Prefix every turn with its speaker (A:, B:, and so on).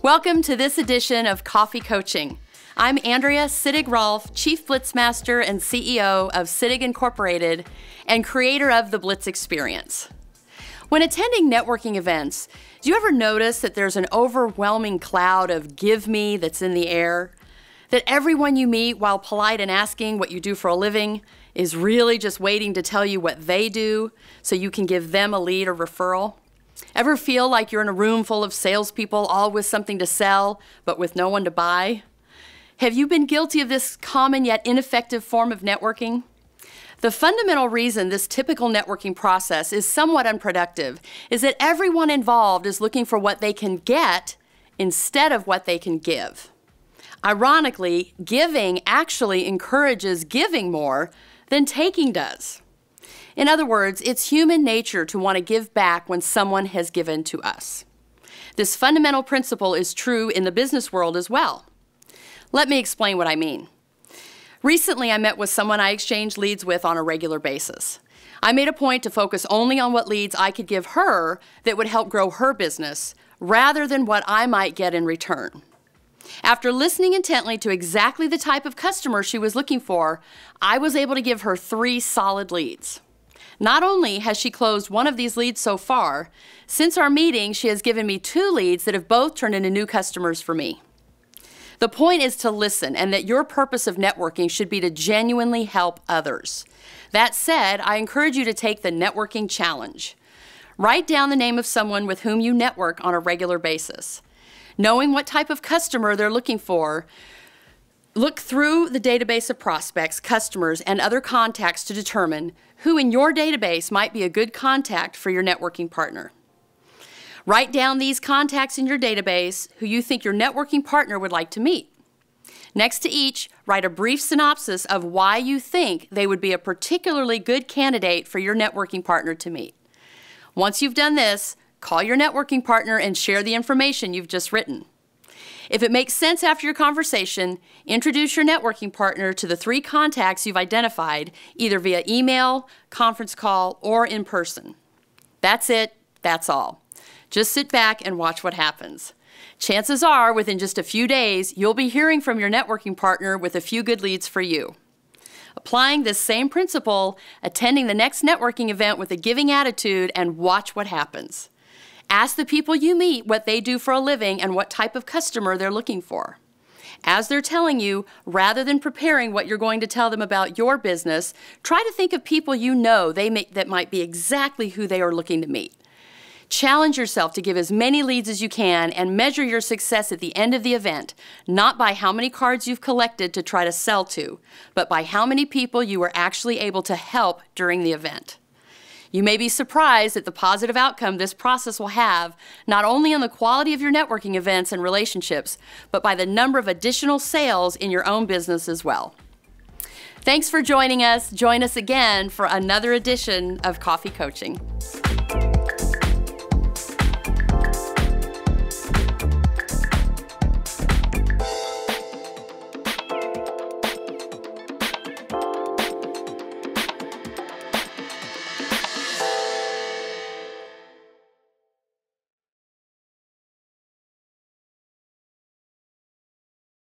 A: Welcome to this edition of Coffee Coaching. I'm Andrea Sittig-Rolf, Chief Blitzmaster and CEO of Sittig Incorporated and creator of the Blitz Experience. When attending networking events, do you ever notice that there's an overwhelming cloud of give me that's in the air? That everyone you meet, while polite and asking what you do for a living, is really just waiting to tell you what they do so you can give them a lead or referral? Ever feel like you're in a room full of salespeople, all with something to sell, but with no one to buy? Have you been guilty of this common yet ineffective form of networking? The fundamental reason this typical networking process is somewhat unproductive is that everyone involved is looking for what they can get instead of what they can give. Ironically, giving actually encourages giving more than taking does. In other words, it's human nature to want to give back when someone has given to us. This fundamental principle is true in the business world as well. Let me explain what I mean. Recently, I met with someone I exchange leads with on a regular basis. I made a point to focus only on what leads I could give her that would help grow her business, rather than what I might get in return. After listening intently to exactly the type of customer she was looking for, I was able to give her 3 solid leads. Not only has she closed one of these leads so far, since our meeting, she has given me 2 leads that have both turned into new customers for me. The point is to listen, and that your purpose of networking should be to genuinely help others. That said, I encourage you to take the networking challenge. Write down the name of someone with whom you network on a regular basis. Knowing what type of customer they're looking for, look through the database of prospects, customers, and other contacts to determine who in your database might be a good contact for your networking partner. Write down these contacts in your database who you think your networking partner would like to meet. Next to each, write a brief synopsis of why you think they would be a particularly good candidate for your networking partner to meet. Once you've done this, call your networking partner and share the information you've just written. If it makes sense after your conversation, introduce your networking partner to the 3 contacts you've identified, either via email, conference call, or in person. That's it, that's all. Just sit back and watch what happens. Chances are, within just a few days, you'll be hearing from your networking partner with a few good leads for you. Applying this same principle, attending the next networking event with a giving attitude, and watch what happens. Ask the people you meet what they do for a living and what type of customer they're looking for. As they're telling you, rather than preparing what you're going to tell them about your business, try to think of people you know that might be exactly who they are looking to meet. Challenge yourself to give as many leads as you can and measure your success at the end of the event, not by how many cards you've collected to try to sell to, but by how many people you were actually able to help during the event. You may be surprised at the positive outcome this process will have, not only on the quality of your networking events and relationships, but by the number of additional sales in your own business as well. Thanks for joining us. Join us again for another edition of Coffee Coaching.